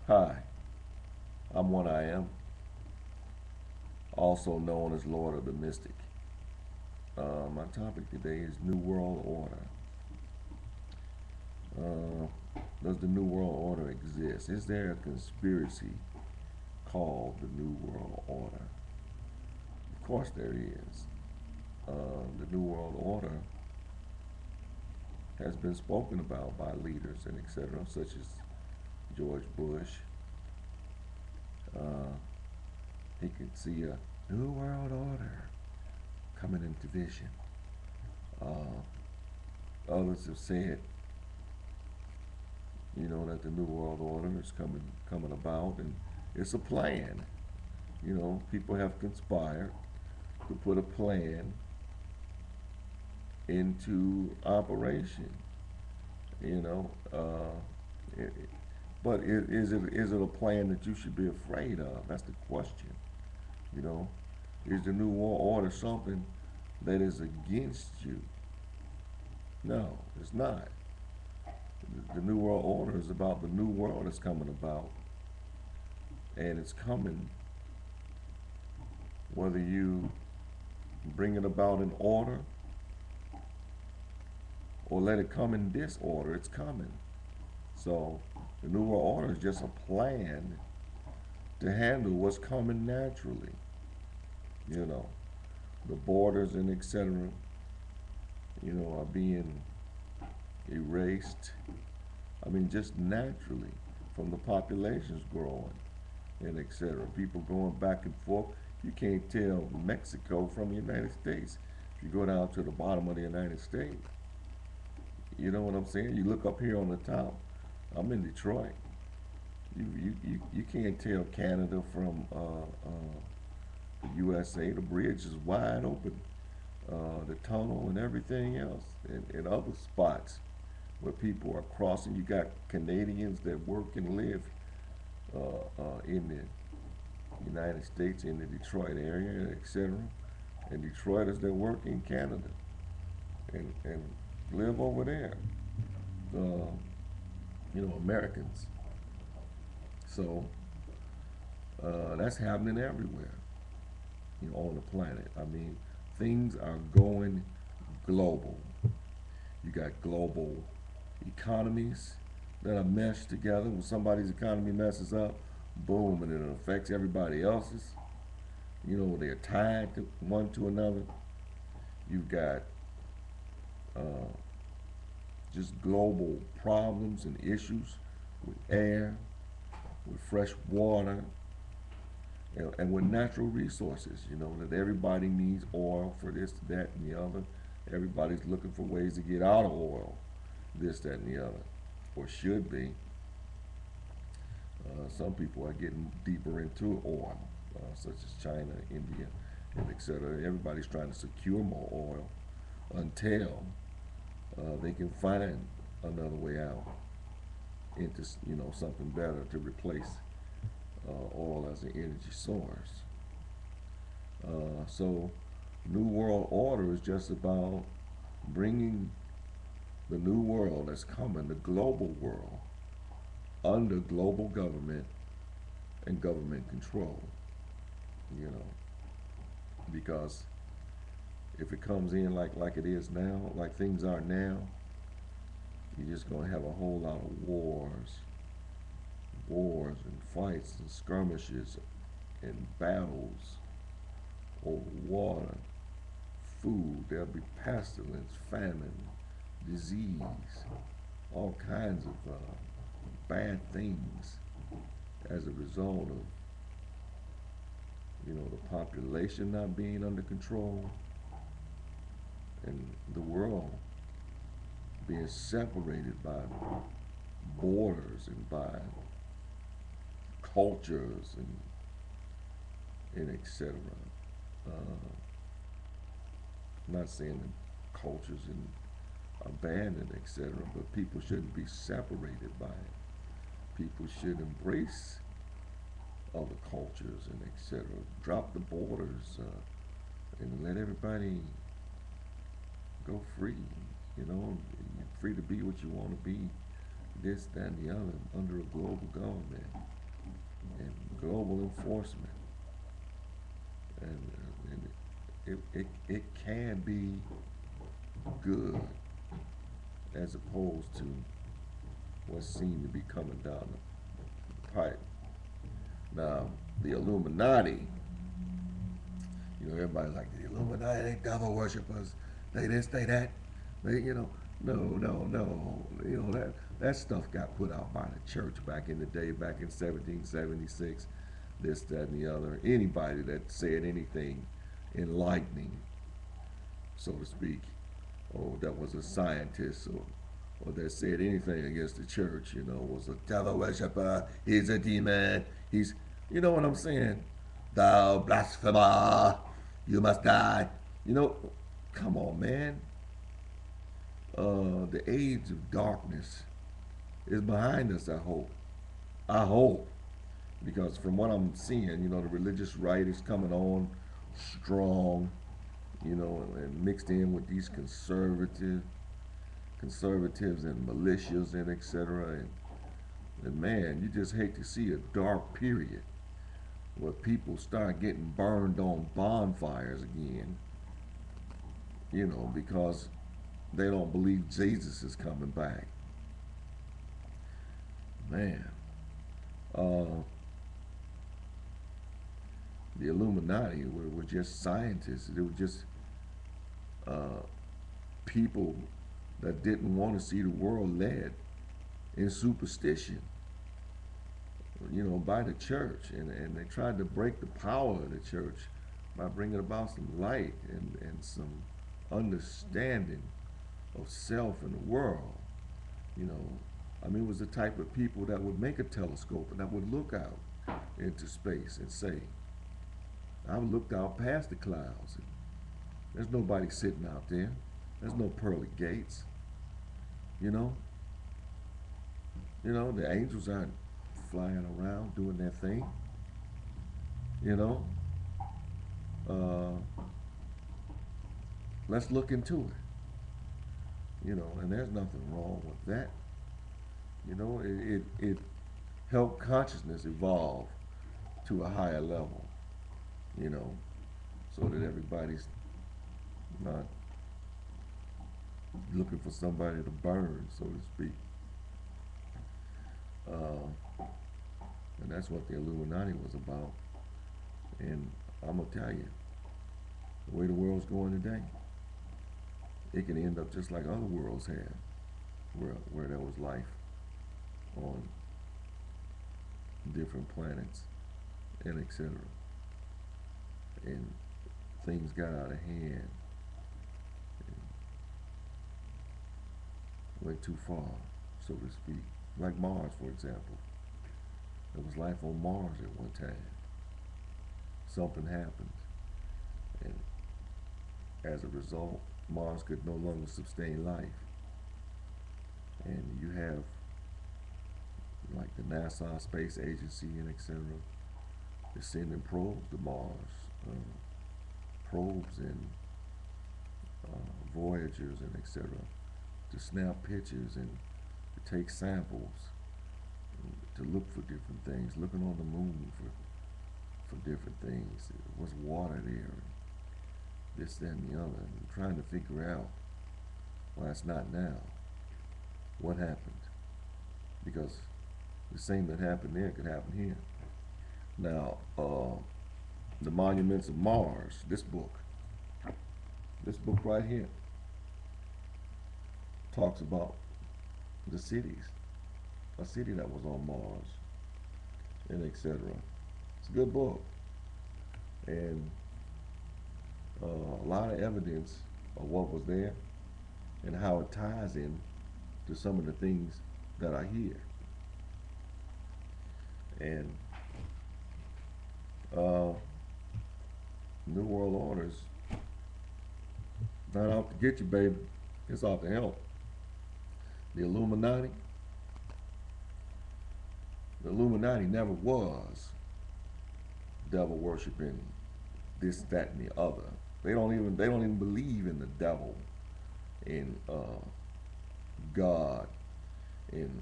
Hi, I'm One I Am, also known as Lord of the Mystic. My topic today is New World Order. Does the New World Order exist? Is there a conspiracy called the New World Order? Of course there is. The New World Order has been spoken about by leaders and etc., such as George Bush. Uh, he could see a New World Order coming into vision. Others have said that the new world order is coming about, and it's a plan. People have conspired to put a plan into operation. You know, it, but is it a plan that you should be afraid of? That's the question. You know, is the new world order something that is against you? No, it's not. The new world order is about the new world that's coming about, and it's coming whether you bring it about in order or let it come in disorder. It's coming. So the new world order is just a plan to handle what's coming naturally. You know, the borders and etc. Are being erased. I mean, just naturally from the populations growing and etc. People going back and forth. You can't tell Mexico from the United States. If you go down to the bottom of the United States, you know what I'm saying? You look up here on the top. I'm in Detroit. You can't tell Canada from the USA. The bridge is wide open. The tunnel and everything else, and other spots where people are crossing. You got Canadians that work and live in the United States, in the Detroit area, etc. And Detroiters that work in Canada and live over there. Uh, Americans. So that's happening everywhere, on the planet. I mean, things are going global. You got global economies that are meshed together. When somebody's economy messes up, boom, and it affects everybody else's. They're tied to one to another. You've got uh, just global problems and issues with air, with fresh water, and with natural resources. That everybody needs oil for this, that, and the other. Everybody's looking for ways to get out of oil, this, that, and the other, or should be. Some people are getting deeper into oil, such as China, India, and etc. Everybody's trying to secure more oil until they can find another way out into something better to replace oil as an energy source. So, New World Order is just about bringing the new world that's coming, the global world, under global government and government control. You know, because if it comes in like it is now, like things are now, you're just gonna have a whole lot of wars and fights and skirmishes and battles over water, food. There'll be pestilence, famine, disease, all kinds of bad things as a result of the population not being under control and the world being separated by borders and by cultures and etc. I'm not saying that cultures are bad and etc., but people shouldn't be separated by it. People should embrace other cultures and etc. Drop the borders and let everybody go free. You're free to be what you want to be. this, that, and the other under a global government and global enforcement. And it can be good as opposed to what seemed to be coming down the pipe. Now, the Illuminati, everybody's like, the Illuminati, they devil worshippers, they this, they that. They, no. That stuff got put out by the church back in the day, back in 1776, this, that, and the other. Anybody that said anything enlightening, so to speak, or that was a scientist, or that said anything against the church, was a devil worshiper, he's a demon, he's, you know what I'm saying? Thou blasphemer, you must die. Come on, man. The age of darkness is behind us, I hope. I hope. Because from what I'm seeing, the religious right is coming on strong, and mixed in with these conservatives and militias and etc. And man, you just hate to see a dark period where people start getting burned on bonfires again, because they don't believe Jesus is coming back. Man, the Illuminati were just scientists. They were just people that didn't want to see the world led in superstition, by the church. And they tried to break the power of the church by bringing about some light and some understanding of self and the world. It was the type of people that would make a telescope and that would look out into space and say, I've looked out past the clouds. And there's nobody sitting out there. There's no pearly gates. The angels aren't flying around doing their thing. Let's look into it. And there's nothing wrong with that. It helped consciousness evolve to a higher level, so that everybody's not looking for somebody to burn, so to speak. And that's what the Illuminati was about. And I'm going to tell you, the way the world's going today, it can end up just like other worlds have, where there was life on different planets and etc. And things got out of hand and went too far, so to speak. Like Mars, for example. There was life on Mars at one time. Something happened, and as a result, Mars could no longer sustain life. And you have like the NASA Space Agency and etc. They're sending probes to Mars, probes and Voyagers and etc. to snap pictures and to take samples, to look for different things, looking on the moon for different things. Was water there? This, that, and the other. And trying to figure out why it's not now. What happened? Because the same that happened there could happen here. Now, the Monuments of Mars, this book right here, talks about the cities, a city that was on Mars, and etc. It's a good book, and a lot of evidence of what was there and how it ties in to some of the things that are here. And New World Order's not out to get you, baby. It's out to help. The Illuminati never was devil worshiping this, that, and the other. They don't even believe in the devil, in God, in